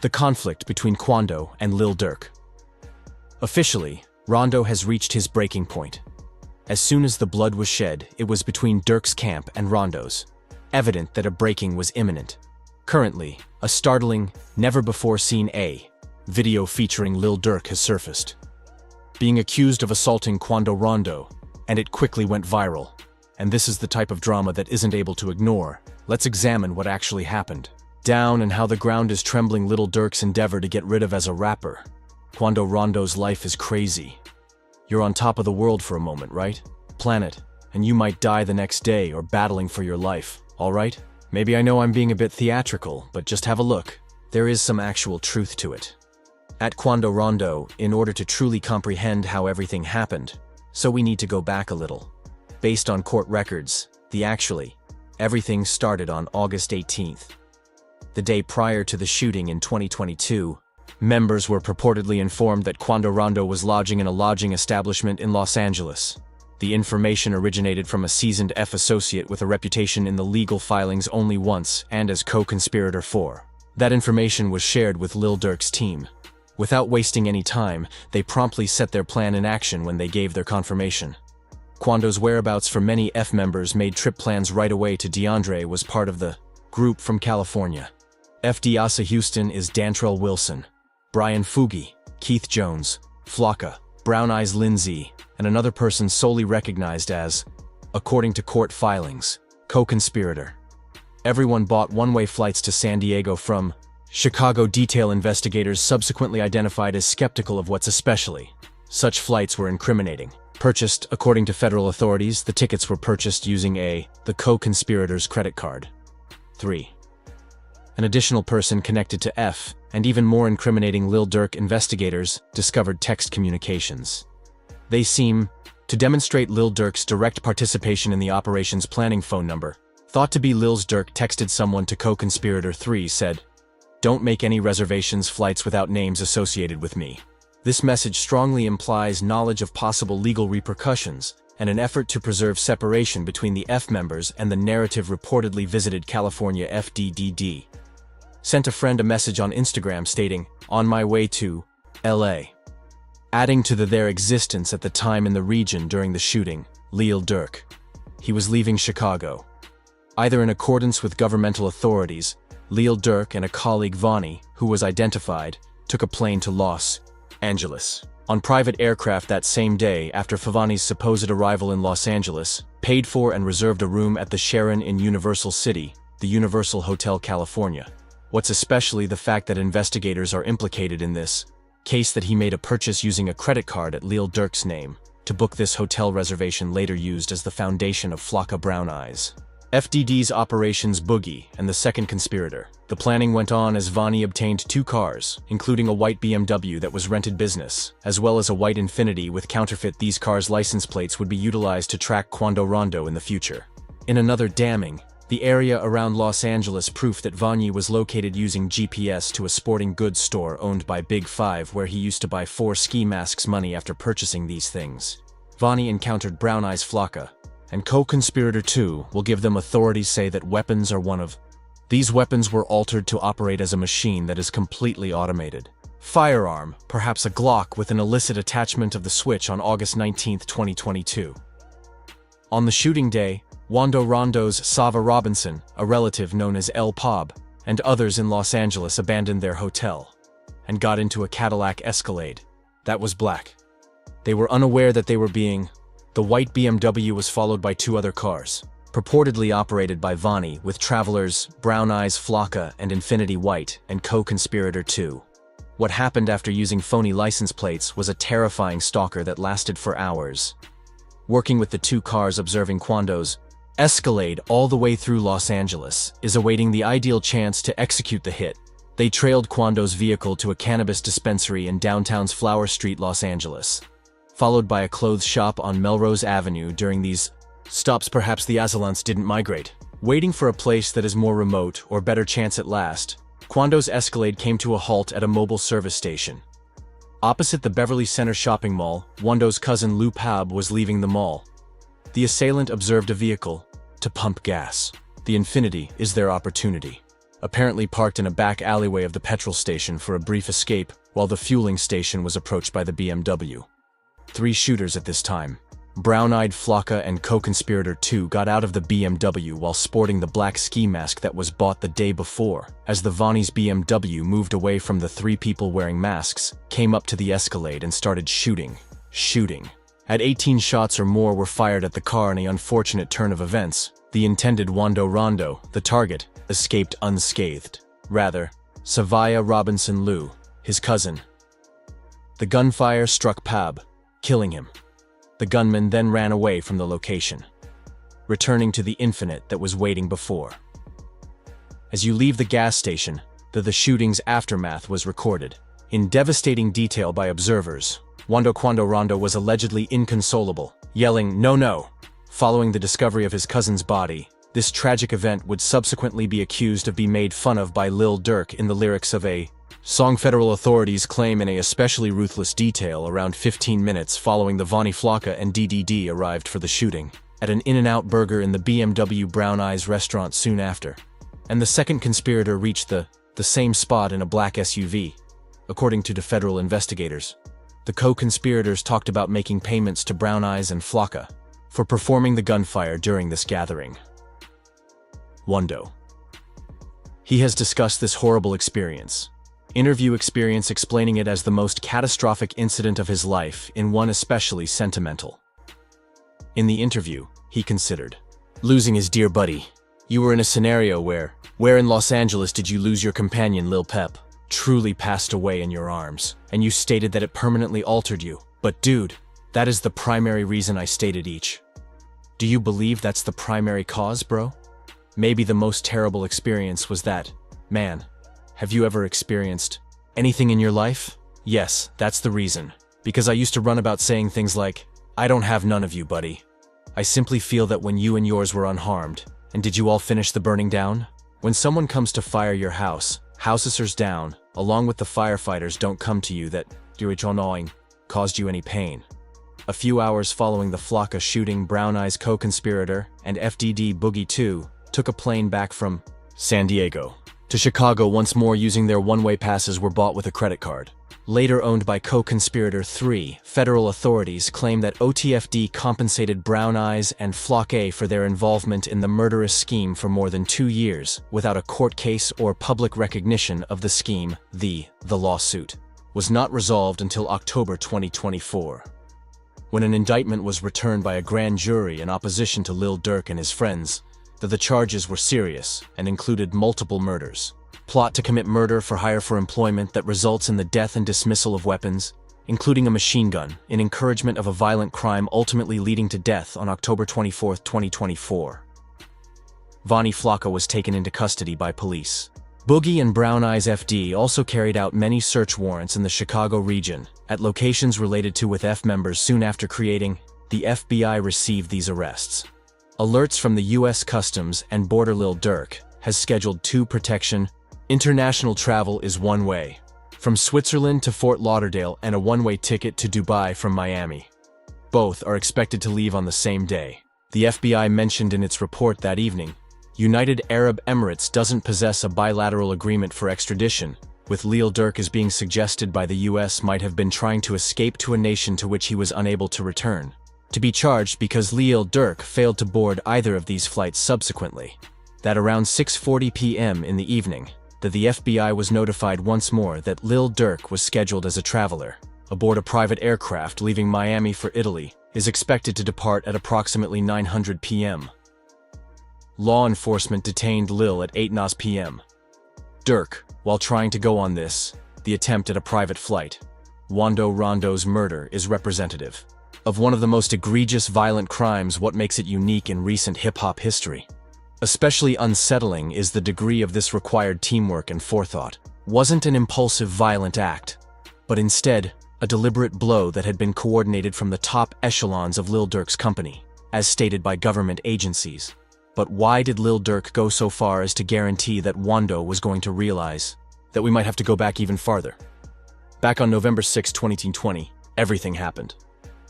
The conflict between Quando and Lil Durk. Officially, Rondo has reached his breaking point. As soon as the blood was shed, it was between Durk's camp and Rondo's, evident that a breaking was imminent. Currently, a startling, never-before-seen video featuring Lil Durk has surfaced, being accused of assaulting Quando Rondo, and it quickly went viral. And this is the type of drama that isn't able to ignore. Let's examine what actually happened. Down and how the ground is trembling Lil Durk's endeavor to get rid of as a rapper. Quando Rondo's life is crazy. You're on top of the world for a moment, right? Planet, and you might die the next day or battling for your life, alright? Maybe I know I'm being a bit theatrical, but just have a look. There is some actual truth to it. At Quando Rondo, in order to truly comprehend how everything happened, so we need to go back a little. Based on court records, everything started on August 18th. The day prior to the shooting in 2022, members were purportedly informed that Quando Rondo was lodging in a lodging establishment in Los Angeles. The information originated from a seasoned associate with a reputation in the legal filings only once and as co-conspirator 4. That information was shared with Lil Durk's team. Without wasting any time, they promptly set their plan in action when they gave their confirmation. Quando's whereabouts for many members made trip plans right away to DeAndre was part of the group from California. FD Houston is Dantrell Wilson, Brian Fugi, Keith Jones, Flocka, Brown Eyes Lindsay, and another person solely recognized as, according to court filings, co-conspirator. Everyone bought one-way flights to San Diego from Chicago. Detail investigators subsequently identified as skeptical of what's especially. Such flights were incriminating. Purchased, according to federal authorities, the tickets were purchased using the co-conspirator's credit card. 3. An additional person connected to and even more incriminating Lil Durk investigators discovered text communications. They seem to demonstrate Lil Durk's direct participation in the operation's planning. Phone number, thought to be Lil Durk, texted someone to co-conspirator 3, said, "Don't make any reservations flights without names associated with me." This message strongly implies knowledge of possible legal repercussions and an effort to preserve separation between the members and the narrative. Reportedly visited California. FDDD sent a friend a message on Instagram stating, "On my way to LA." Adding to their existence at the time in the region during the shooting, Lil Durk. He was leaving Chicago. Either in accordance with governmental authorities, Lil Durk and a colleague Vonnie, who was identified, took a plane to Los Angeles on private aircraft that same day after Favani's supposed arrival in Los Angeles, paid for and reserved a room at the Sheraton in Universal City, the Universal Hotel California. What's especially the fact that investigators are implicated in this case that he made a purchase using a credit card at Lil Durk's name to book this hotel reservation, later used as the foundation of Flocka Brown Eyes. FDD's Operations Boogie and the second conspirator. The planning went on as Vonnie obtained 2 cars, including a white BMW that was rented business, as well as a white Infiniti with counterfeit. These cars' license plates would be utilized to track Quando Rondo in the future. In another damning, the area around Los Angeles proof that Vonnie was located using GPS to a sporting goods store owned by Big Five, where he used to buy 4 ski masks money after purchasing these things. Vonnie encountered Brown Eyes Flocka, and co-conspirator 2 will give them authorities say that weapons are one of these weapons were altered to operate as a machine that is completely automated. Firearm, perhaps a Glock with an illicit attachment of the switch on August 19, 2022. On the shooting day, Quando Rondo's Sava Robinson, a relative known as El Pob, and others in Los Angeles abandoned their hotel and got into a Cadillac Escalade that was black. They were unaware that they were being The white BMW was followed by 2 other cars, purportedly operated by Vonnie, with travelers Brown Eyes Flocka and Infiniti White and co-conspirator 2. What happened after using phony license plates was a terrifying stalker that lasted for hours. Working with the 2 cars, observing Quando's Escalade all the way through Los Angeles, is awaiting the ideal chance to execute the hit. They trailed Quando's vehicle to a cannabis dispensary in downtown's Flower Street, Los Angeles, followed by a clothes shop on Melrose Avenue. During these stops, perhaps the Azalants didn't migrate. Waiting for a place that is more remote or better chance at last, Quando's Escalade came to a halt at a mobile service station. Opposite the Beverly Center shopping mall, Quando's cousin Lou Pab was leaving the mall. The assailant observed a vehicle to pump gas. The Infiniti is their opportunity. apparently parked in a back alleyway of the petrol station for a brief escape while the fueling station was approached by the BMW. 3 shooters at this time. Brown-eyed Flocka and co-conspirator 2 got out of the BMW while sporting the black ski mask that was bought the day before. As the Vonnie's BMW moved away from the 3 people wearing masks, came up to the escalade and started shooting. At 18 shots or more were fired at the car in an unfortunate turn of events. The intended Wando Rondo, the target, escaped unscathed. Rather, Savaya Robinson Liu, his cousin. The gunfire struck Pab, killing him. The gunman then ran away from the location, returning to the Infinite that was waiting before. As you leave the gas station, the shooting's aftermath was recorded. In devastating detail by observers, Wando Kwando Rondo was allegedly inconsolable, yelling, "No, no!" Following the discovery of his cousin's body, this tragic event would subsequently be accused of being made fun of by Lil Durk in the lyrics of a song federal authorities claim in a especially ruthless detail around 15 minutes following the Vonnie Flocka and DDD arrived for the shooting, at an In-N-Out Burger in the BMW Brown Eyes restaurant soon after. And the second conspirator reached the same spot in a black SUV, according to the federal investigators. The co-conspirators talked about making payments to Brown Eyes and Flocka for performing the gunfire during this gathering. Wando. He has discussed this horrible experience. Interview experience explaining it as the most catastrophic incident of his life, in one especially sentimental. In the interview, he considered losing his dear buddy. You were in a scenario where in Los Angeles did you lose your companion Lil Pep, truly passed away in your arms, and you stated that it permanently altered you. But dude, that is the primary reason I stated each. Do you believe that's the primary cause, bro? Maybe the most terrible experience was that, man. Have you ever experienced anything in your life? Yes, that's the reason. Because I used to run about saying things like, I don't have none of you, buddy. I simply feel that when you and yours were unharmed, and did you all finish the burning down? When someone comes to fire your house, houses down, along with the firefighters don't come to you that, caused you any pain. A few hours following the Flocka shooting, Brown Eyes co-conspirator and FDD Boogie 2 took a plane back from San Diego to Chicago once more using their one-way passes were bought with a credit card. Later owned by co-conspirator 3, federal authorities claim that OTFD compensated Brown Eyes and Flocka for their involvement in the murderous scheme for more than 2 years, without a court case or public recognition of the scheme. The lawsuit was not resolved until October 2024, when an indictment was returned by a grand jury in opposition to Lil Durk and his friends, that the charges were serious and included multiple murders. Plot to commit murder for hire for employment that results in the death and dismissal of weapons, including a machine gun, in encouragement of a violent crime ultimately leading to death on October 24, 2024. Vonnie Flocka was taken into custody by police. Boogie and Brown Eyes FD also carried out many search warrants in the Chicago region, at locations related to with F members soon after creating. The FBI received these arrests. Alerts from the U.S. Customs and Border. Lil Durk has scheduled 2 protection. International travel is one way, from Switzerland to Fort Lauderdale, and a one-way ticket to Dubai from Miami. Both are expected to leave on the same day. The FBI mentioned in its report that evening, United Arab Emirates doesn't possess a bilateral agreement for extradition, with Lil Durk as being suggested by the U.S. might have been trying to escape to a nation to which he was unable to return, to be charged because Lil Durk failed to board either of these flights subsequently. That around 6:40 p.m. in the evening, that the FBI was notified once more that Lil Durk was scheduled as a traveler, aboard a private aircraft leaving Miami for Italy, is expected to depart at approximately 9:00 p.m. Law enforcement detained Lil at 8:00 p.m. Durk, while trying to go on the attempt at a private flight. Wando Rondo's murder is representative of one of the most egregious violent crimes. What makes it unique in recent hip-hop history. Especially unsettling is the degree of this required teamwork and forethought. Wasn't an impulsive violent act, but instead, a deliberate blow that had been coordinated from the top echelons of Lil Durk's company, as stated by government agencies. But why did Lil Durk go so far as to guarantee that Wando was going to realize that we might have to go back even farther? Back on November 6, 2020, everything happened.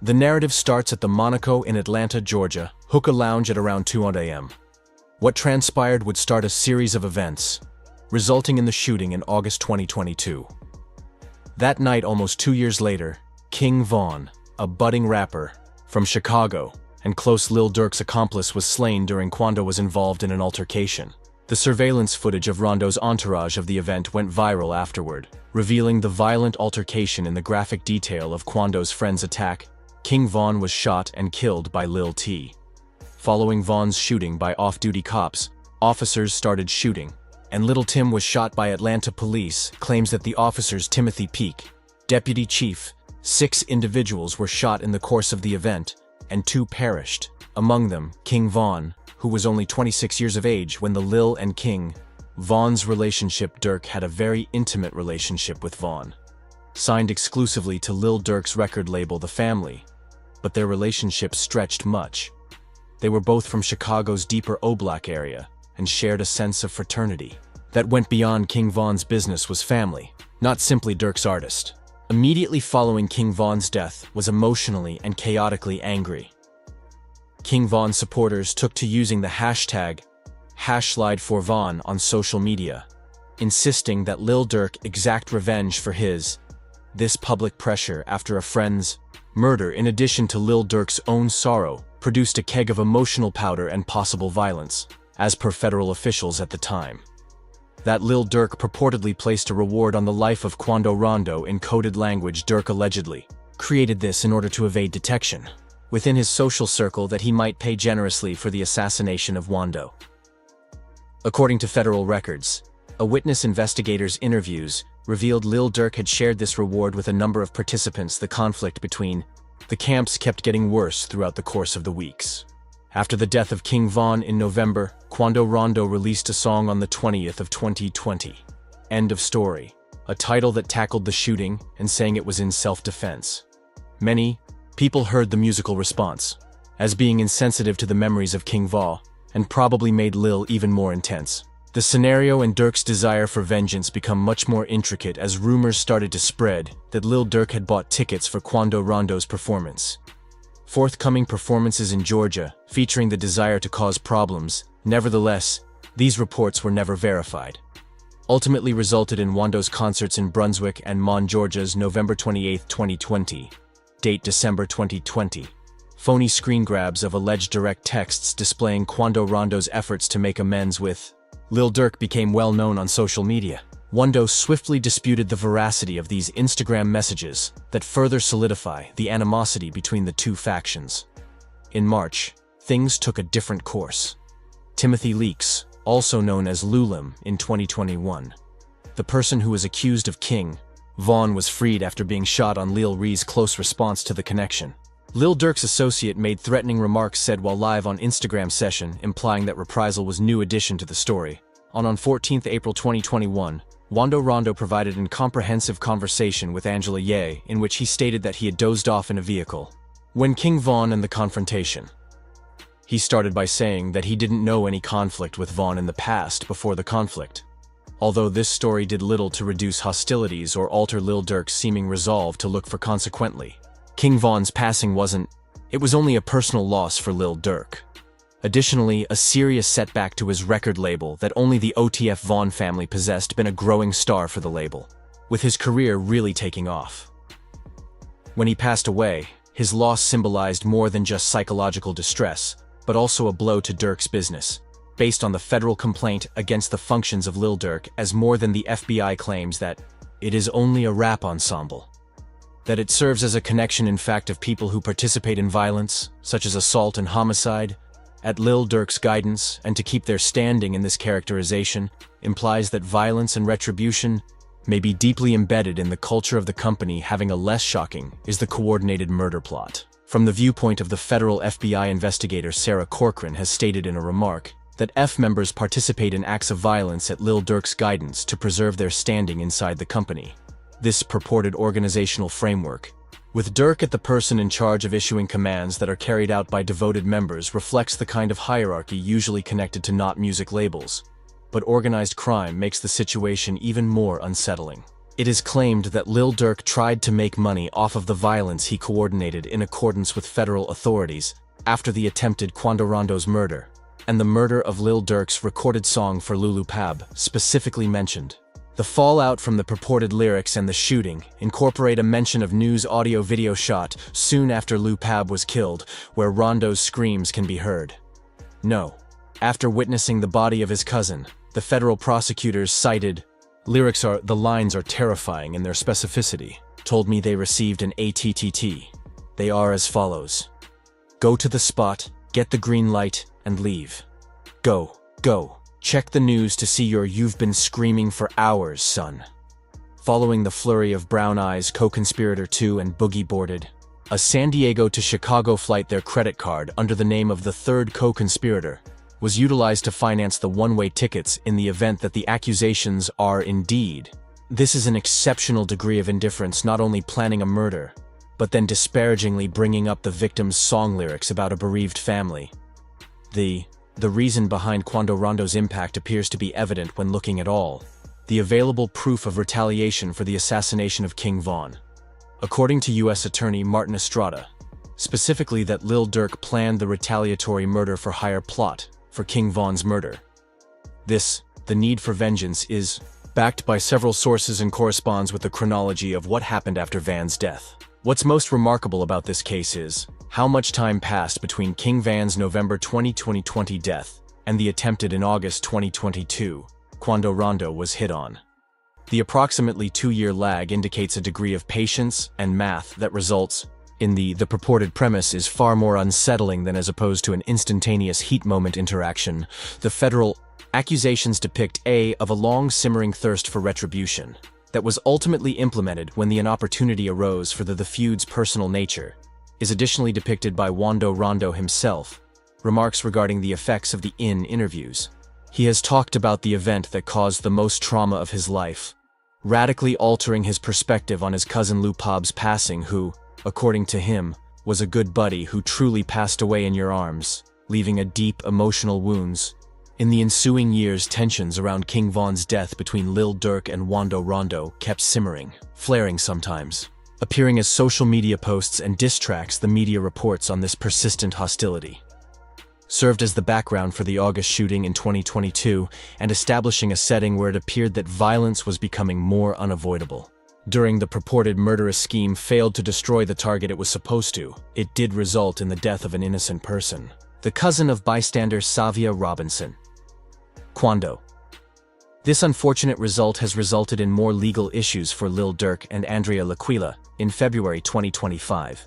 The narrative starts at the Monaco in Atlanta, Georgia, Hookah Lounge at around 2 a.m. What transpired would start a series of events. resulting in the shooting in August 2022. That night, almost 2 years later, King Von, a budding rapper from Chicago and close Lil Durk's accomplice, was slain during Quando was involved in an altercation. The surveillance footage of Rondo's entourage of the event went viral afterward, revealing the violent altercation in the graphic detail of Quando's friend's attack. King Von was shot and killed by Lil T. Following Von's shooting by off-duty cops, officers started shooting, and Little Tim was shot by Atlanta police. Claims that the officers Timothy Peake, deputy chief, 6 individuals were shot in the course of the event, and 2 perished, among them King Von, who was only 26 years of age when the Lil and King Von's relationship. Durk had a very intimate relationship with Von, signed exclusively to Lil Durk's record label The Family, but their relationship stretched much. They were both from Chicago's deeper Oblak area and shared a sense of fraternity that went beyond. King Von's business was family, not simply Durk's artist. Immediately following King Von's death was emotionally and chaotically angry. King Von supporters took to using the hashtag #SlideForVon on social media, insisting that Lil Durk exact revenge for this public pressure after a friend's murder. In addition to Lil Durk's own sorrow, produced a keg of emotional powder and possible violence, as per federal officials at the time. That Lil Durk purportedly placed a reward on the life of Quando Rondo in coded language. Durk allegedly created this in order to evade detection within his social circle, that he might pay generously for the assassination of Wando. According to federal records, a witness investigator's interviews revealed Lil Durk had shared this reward with a number of participants. The conflict between the camps kept getting worse throughout the course of the weeks. After the death of King Von in November, Quando Rondo released a song on the 20th of 2020, End of Story, a title that tackled the shooting and saying it was in self-defense. Many people heard the musical response as being insensitive to the memories of King Von, and probably made Lil even more intense. The scenario and Durk's desire for vengeance become much more intricate as rumors started to spread that Lil Durk had bought tickets for Quando Rondo's performance. Forthcoming performances in Georgia, featuring the desire to cause problems. Nevertheless, these reports were never verified. Ultimately resulted in Wando's concerts in Brunswick and Mon, Georgia's November 28, 2020. Date December 2020. Phony screen grabs of alleged direct texts displaying Quando Rondo's efforts to make amends with Lil Durk became well known on social media. Wando swiftly disputed the veracity of these Instagram messages that further solidify the animosity between the two factions. In March, things took a different course. Timothy Leaks, also known as Lulim, in 2021. The person who was accused of King Von was freed after being shot on Lil Ree's close response to the connection. Lil Durk's associate made threatening remarks said while live on Instagram session, implying that reprisal was new addition to the story. On 14 April 2021, Wando Rondo provided a comprehensive conversation with Angela Ye in which he stated that he had dozed off in a vehicle when King Von and the confrontation. He started by saying that he didn't know any conflict with Von in the past before the conflict. Although this story did little to reduce hostilities or alter Lil Durk's seeming resolve to look for consequently King Von's passing it was only a personal loss for Lil Durk. Additionally, a serious setback to his record label that only the OTF Von family possessed, been a growing star for the label, with his career really taking off. When he passed away, his loss symbolized more than just psychological distress, but also a blow to Durk's business, based on the federal complaint against the functions of Lil Durk as more than the FBI claims that it is only a rap ensemble. That it serves as a connection in fact of people who participate in violence, such as assault and homicide, at Lil Durk's guidance, and to keep their standing in this characterization, implies that violence and retribution may be deeply embedded in the culture of the company. Having a less shocking is the coordinated murder plot. From the viewpoint of the federal FBI investigator Sarah Corcoran has stated in a remark that F members participate in acts of violence at Lil Durk's guidance to preserve their standing inside the company. This purported organizational framework, with Durk at the person in charge of issuing commands that are carried out by devoted members, reflects the kind of hierarchy usually connected to not music labels. But organized crime makes the situation even more unsettling. It is claimed that Lil Durk tried to make money off of the violence he coordinated in accordance with federal authorities after the attempted Quando Rondo's murder. and the murder of Lil Durk's recorded song for Lulu Pab, specifically mentioned. The fallout from the purported lyrics and the shooting incorporate a mention of news audio-video shot soon after Lil Pab was killed, where Rondo's screams can be heard. No. After witnessing the body of his cousin, the federal prosecutors cited, the lines are terrifying in their specificity, told me they received an ATTT. They are as follows. Go to the spot, get the green light, and leave. Go. Check the news to see you've been screaming for hours, son. Following the flurry of Brown Eyes, co-conspirator 2 and Boogie boarded a San Diego to Chicago flight. Their credit card, under the name of the third co-conspirator, was utilized to finance the one-way tickets in the event that the accusations are indeed. This is an exceptional degree of indifference, not only planning a murder, but then disparagingly bringing up the victim's song lyrics about a bereaved family. The reason behind Quando Rondo's impact appears to be evident when looking at all the available proof of retaliation for the assassination of King Von. According to U.S. Attorney Martin Estrada, specifically that Lil Durk planned the retaliatory murder-for-hire plot for King Von's murder. The need for vengeance, is backed by several sources and corresponds with the chronology of what happened after Van's death. What's most remarkable about this case is how much time passed between King Van's November 2020 death and the attempted in August 2022, Quando Rondo was hit on. The approximately 2-year lag indicates a degree of patience and math that results in the purported premise is far more unsettling than as opposed to an instantaneous heat moment interaction. The federal accusations depict of a long simmering thirst for retribution that was ultimately implemented when an opportunity arose for the feud's personal nature, is additionally depicted by Quando Rondo himself, remarks regarding the effects of the interviews. He has talked about the event that caused the most trauma of his life, radically altering his perspective on his cousin Lil Pab's passing, who, according to him, was a good buddy who truly passed away in your arms, leaving a deep emotional wounds. In the ensuing years, tensions around King Von's death between Lil Durk and Quando Rondo kept simmering, flaring sometimes, appearing as social media posts and diss tracks. The media reports on this persistent hostility served as the background for the August shooting in 2022 and establishing a setting where it appeared that violence was becoming more unavoidable. During the purported murderous scheme failed to destroy the target it was supposed to, it did result in the death of an innocent person, the cousin of bystander Savia Robinson. Quando. This unfortunate result has resulted in more legal issues for Lil Durk and Andrea L'Aquila in February 2025.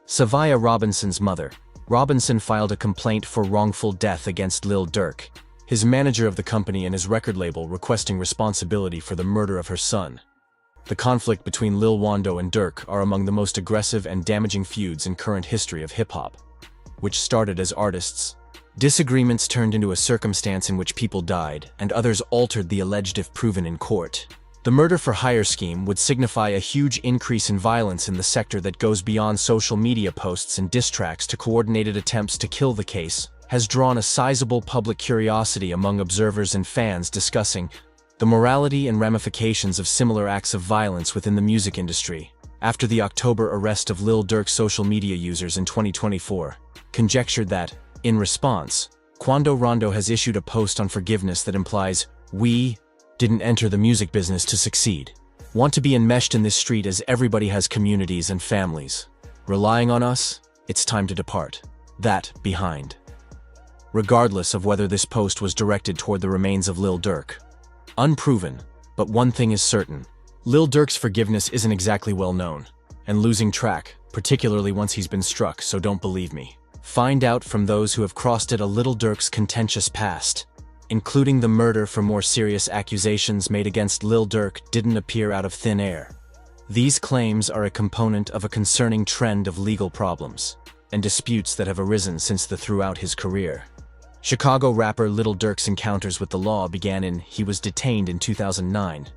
Savia Robinson's mother, Robinson, filed a complaint for wrongful death against Lil Durk, his manager of the company and his record label, requesting responsibility for the murder of her son. The conflict between Lil Quando and Durk are among the most aggressive and damaging feuds in current history of hip-hop, which started as artists' disagreements turned into a circumstance in which people died, and others altered the alleged if proven in court. The murder-for-hire scheme would signify a huge increase in violence in the sector that goes beyond social media posts and diss tracks to coordinated attempts to kill. The case has drawn a sizable public curiosity among observers and fans discussing the morality and ramifications of similar acts of violence within the music industry. After the October arrest of Lil Durk's social media users in 2024, conjectured that, in response, Quando Rondo has issued a post on forgiveness that implies, "We didn't enter the music business to succeed. Want to be enmeshed in this street as everybody has communities and families. Relying on us, it's time to depart. That behind." Regardless of whether this post was directed toward the remains of Lil Durk. Unproven, but one thing is certain. Lil Durk's forgiveness isn't exactly well known, and losing track, particularly once he's been struck, so don't believe me. Find out from those who have crossed it. Lil Durk's contentious past, including the murder for more serious accusations made against Lil Durk, didn't appear out of thin air. These claims are a component of a concerning trend of legal problems and disputes that have arisen since throughout his career. Chicago rapper Lil Durk's encounters with the law began he was detained in 2009